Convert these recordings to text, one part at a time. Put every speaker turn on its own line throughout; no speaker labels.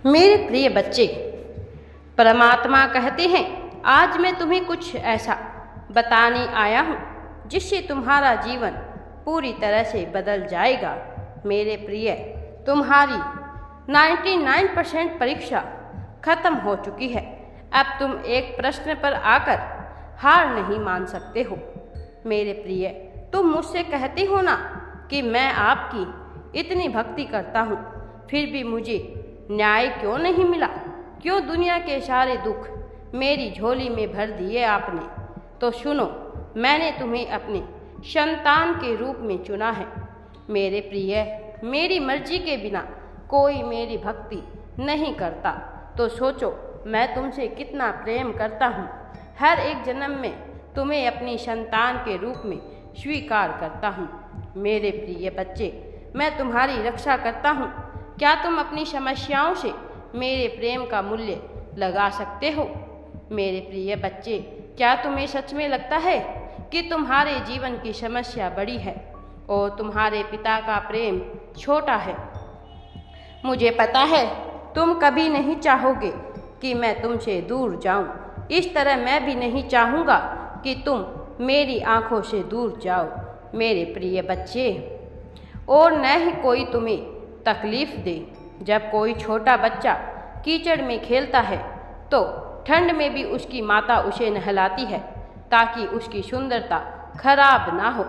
मेरे प्रिय बच्चे, परमात्मा कहते हैं आज मैं तुम्हें कुछ ऐसा बताने आया हूँ जिससे तुम्हारा जीवन पूरी तरह से बदल जाएगा। मेरे प्रिय, तुम्हारी 99% परीक्षा खत्म हो चुकी है। अब तुम एक प्रश्न पर आकर हार नहीं मान सकते हो। मेरे प्रिय, तुम मुझसे कहते हो ना कि मैं आपकी इतनी भक्ति करता हूँ, फिर भी मुझे न्याय क्यों नहीं मिला? क्यों दुनिया के सारे दुख मेरी झोली में भर दिए आपने? तो सुनो, मैंने तुम्हें अपने संतान के रूप में चुना है। मेरे प्रिय, मेरी मर्जी के बिना कोई मेरी भक्ति नहीं करता। तो सोचो मैं तुमसे कितना प्रेम करता हूँ। हर एक जन्म में तुम्हें अपनी संतान के रूप में स्वीकार करता हूँ। मेरे प्रिय बच्चे, मैं तुम्हारी रक्षा करता हूँ। क्या तुम अपनी समस्याओं से मेरे प्रेम का मूल्य लगा सकते हो? मेरे प्रिय बच्चे, क्या तुम्हें सच में लगता है कि तुम्हारे जीवन की समस्या बड़ी है और तुम्हारे पिता का प्रेम छोटा है? मुझे पता है तुम कभी नहीं चाहोगे कि मैं तुमसे दूर जाऊं। इस तरह मैं भी नहीं चाहूँगा कि तुम मेरी आंखों से दूर जाओ। मेरे प्रिय बच्चे, और न ही कोई तुम्हें तकलीफ़ दे। जब कोई छोटा बच्चा कीचड़ में खेलता है तो ठंड में भी उसकी माता उसे नहलाती है ताकि उसकी सुंदरता खराब ना हो।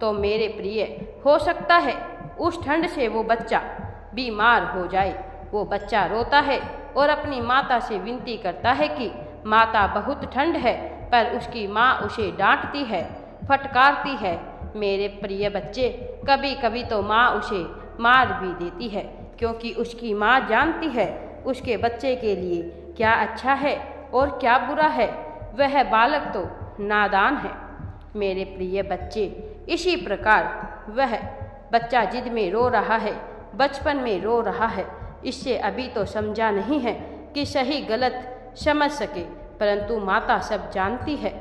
तो मेरे प्रिय, हो सकता है उस ठंड से वो बच्चा बीमार हो जाए। वो बच्चा रोता है और अपनी माता से विनती करता है कि माता बहुत ठंड है, पर उसकी माँ उसे डांटती है, फटकारती है। मेरे प्रिय बच्चे, कभी कभी तो माँ उसे मार भी देती है, क्योंकि उसकी माँ जानती है उसके बच्चे के लिए क्या अच्छा है और क्या बुरा है। वह बालक तो नादान है। मेरे प्रिय बच्चे, इसी प्रकार वह बच्चा जिद में रो रहा है, बचपन में रो रहा है। इससे अभी तो समझा नहीं है कि सही गलत समझ सके, परंतु माता सब जानती है।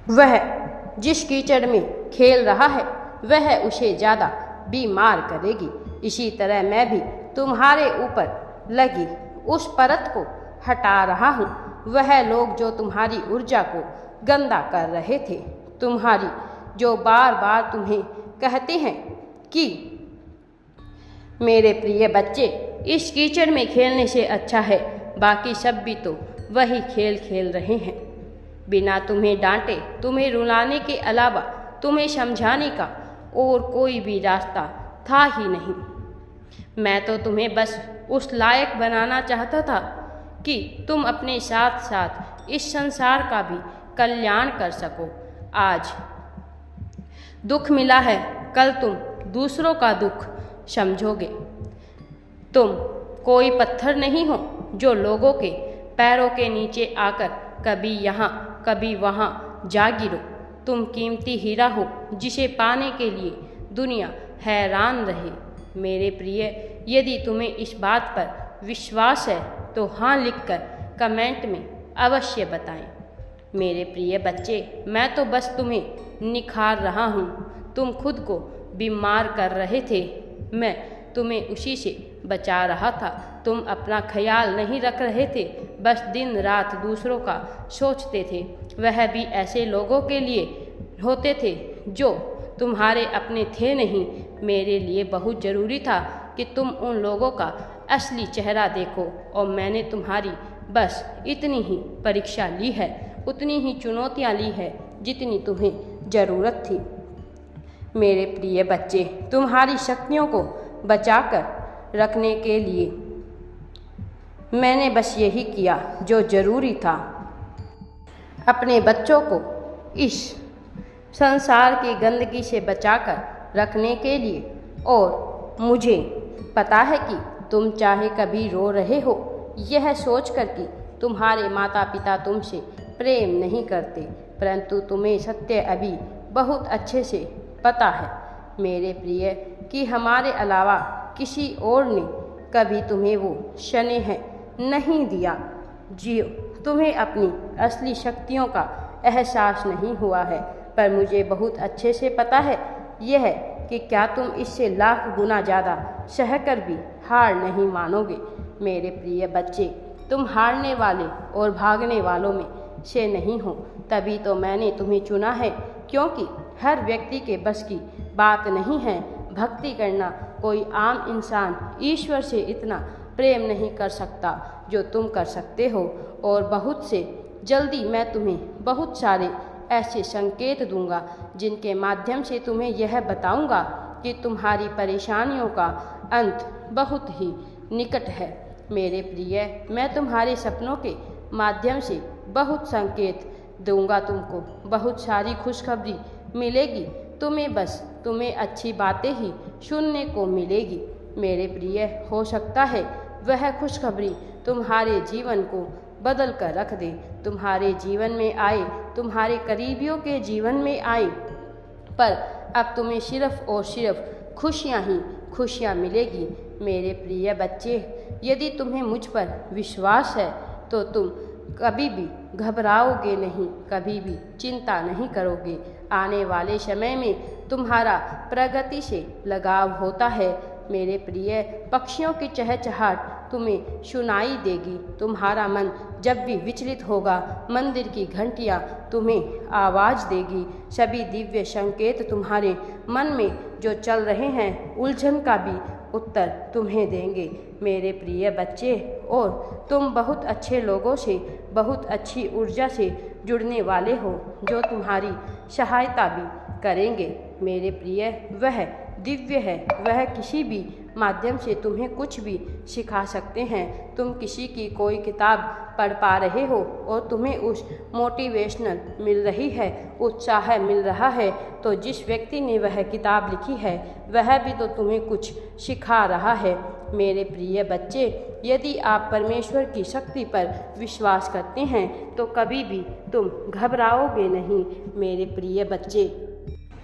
वह जिस कीचड़ में खेल रहा है वह उसे ज़्यादा बीमार करेगी। इसी तरह मैं भी तुम्हारे ऊपर लगी उस परत को हटा रहा हूँ। वह लोग जो तुम्हारी ऊर्जा को गंदा कर रहे थे, तुम्हारी जो बार बार तुम्हें कहते हैं कि मेरे प्रिय बच्चे, इस कीचड़ में खेलने से अच्छा है बाकी सब भी तो वही खेल खेल रहे हैं। बिना तुम्हें डांटे, तुम्हें रुलाने के अलावा तुम्हें समझाने का और कोई भी रास्ता था ही नहीं। मैं तो तुम्हें बस उस लायक बनाना चाहता था कि तुम अपने साथ साथ इस संसार का भी कल्याण कर सको। आज दुख मिला है, कल तुम दूसरों का दुख समझोगे। तुम कोई पत्थर नहीं हो जो लोगों के पैरों के नीचे आकर कभी यहाँ कभी वहाँ जा गिरो। तुम कीमती हीरा हो जिसे पाने के लिए दुनिया हैरान रहे। मेरे प्रिय, यदि तुम्हें इस बात पर विश्वास है तो हाँ लिखकर कमेंट में अवश्य बताएं। मेरे प्रिय बच्चे, मैं तो बस तुम्हें निखार रहा हूँ। तुम खुद को बीमार कर रहे थे, मैं तुम्हें उसी से बचा रहा था। तुम अपना ख्याल नहीं रख रहे थे, बस दिन रात दूसरों का सोचते थे। वह भी ऐसे लोगों के लिए होते थे जो तुम्हारे अपने थे नहीं। मेरे लिए बहुत ज़रूरी था कि तुम उन लोगों का असली चेहरा देखो, और मैंने तुम्हारी बस इतनी ही परीक्षा ली है, उतनी ही चुनौतियाँ ली है जितनी तुम्हें ज़रूरत थी। मेरे प्रिय बच्चे, तुम्हारी शक्तियों को बचाकर रखने के लिए मैंने बस यही किया जो ज़रूरी था। अपने बच्चों को इस संसार की गंदगी से बचाकर रखने के लिए, और मुझे पता है कि तुम चाहे कभी रो रहे हो यह सोचकर कि तुम्हारे माता पिता तुमसे प्रेम नहीं करते, परंतु तुम्हें सत्य अभी बहुत अच्छे से पता है मेरे प्रिय कि हमारे अलावा किसी और ने कभी तुम्हें वो स्नेह नहीं दिया। जियो, तुम्हें अपनी असली शक्तियों का एहसास नहीं हुआ है, पर मुझे बहुत अच्छे से पता है यह कि क्या तुम इससे लाख गुना ज़्यादा सहकर भी हार नहीं मानोगे। मेरे प्रिय बच्चे, तुम हारने वाले और भागने वालों में से नहीं हो, तभी तो मैंने तुम्हें चुना है, क्योंकि हर व्यक्ति के बस की बात नहीं है भक्ति करना। कोई आम इंसान ईश्वर से इतना प्रेम नहीं कर सकता जो तुम कर सकते हो, और बहुत से जल्दी मैं तुम्हें बहुत सारे ऐसे संकेत दूंगा जिनके माध्यम से तुम्हें यह बताऊंगा कि तुम्हारी परेशानियों का अंत बहुत ही निकट है। मेरे प्रिय, मैं तुम्हारे सपनों के माध्यम से बहुत संकेत दूंगा, तुमको बहुत सारी खुशखबरी मिलेगी। तुम्हें अच्छी बातें ही सुनने को मिलेगी। मेरे प्रिय, हो सकता है वह खुशखबरी तुम्हारे जीवन को बदल कर रख दे, तुम्हारे जीवन में आए, तुम्हारे करीबियों के जीवन में आए, पर अब तुम्हें सिर्फ और सिर्फ खुशियाँ ही खुशियाँ मिलेगी। मेरे प्रिय बच्चे, यदि तुम्हें मुझ पर विश्वास है तो तुम कभी भी घबराओगे नहीं, कभी भी चिंता नहीं करोगे। आने वाले समय में तुम्हारा प्रगति से लगाव होता है। मेरे प्रिय, पक्षियों की चहचहाट तुम्हें सुनाई देगी। तुम्हारा मन जब भी विचलित होगा, मंदिर की घंटियाँ तुम्हें आवाज़ देगी। सभी दिव्य संकेत तुम्हारे मन में जो चल रहे हैं, उलझन का भी उत्तर तुम्हें देंगे। मेरे प्रिय बच्चे, और तुम बहुत अच्छे लोगों से, बहुत अच्छी ऊर्जा से जुड़ने वाले हो, जो तुम्हारी सहायता भी करेंगे। मेरे प्रिय, वह दिव्य है, वह किसी भी माध्यम से तुम्हें कुछ भी सिखा सकते हैं। तुम किसी की कोई किताब पढ़ पा रहे हो और तुम्हें उस मोटिवेशनल मिल रही है, उत्साह मिल रहा है, तो जिस व्यक्ति ने वह किताब लिखी है वह भी तो तुम्हें कुछ सिखा रहा है। मेरे प्रिय बच्चे, यदि आप परमेश्वर की शक्ति पर विश्वास करते हैं तो कभी भी तुम घबराओगे नहीं। मेरे प्रिय बच्चे,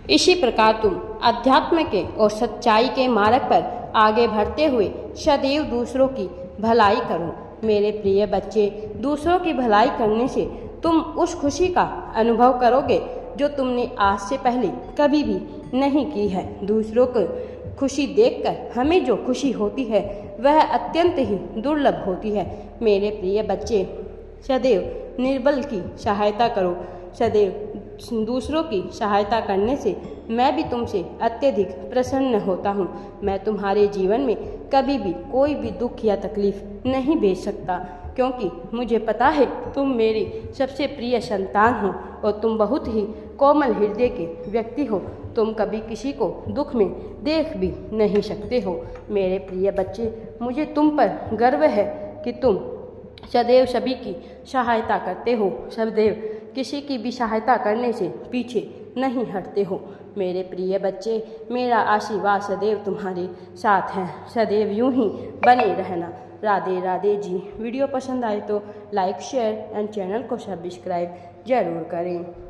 इसी प्रकार तुम अध्यात्म के और सच्चाई के मार्ग पर आगे बढ़ते हुए सदैव दूसरों की भलाई करो। मेरे प्रिय बच्चे, दूसरों की भलाई करने से तुम उस खुशी का अनुभव करोगे जो तुमने आज से पहले कभी भी नहीं की है। दूसरों को खुशी देखकर हमें जो खुशी होती है वह अत्यंत ही दुर्लभ होती है। मेरे प्रिय बच्चे, सदैव निर्बल की सहायता करो। सदैव दूसरों की सहायता करने से मैं भी तुमसे अत्यधिक प्रसन्न होता हूँ। मैं तुम्हारे जीवन में कभी भी कोई भी दुख या तकलीफ नहीं भेज सकता, क्योंकि मुझे पता है तुम मेरी सबसे प्रिय संतान हो और तुम बहुत ही कोमल हृदय के व्यक्ति हो। तुम कभी किसी को दुख में देख भी नहीं सकते हो। मेरे प्रिय बच्चे, मुझे तुम पर गर्व है कि तुम सदैव सभी की सहायता करते हो, सदैव किसी की भी सहायता करने से पीछे नहीं हटते हो। मेरे प्रिय बच्चे, मेरा आशीर्वाद सदैव तुम्हारे साथ है, सदैव यूं ही बने रहना। राधे राधे जी। वीडियो पसंद आए तो लाइक, शेयर एंड चैनल को सब्सक्राइब जरूर करें।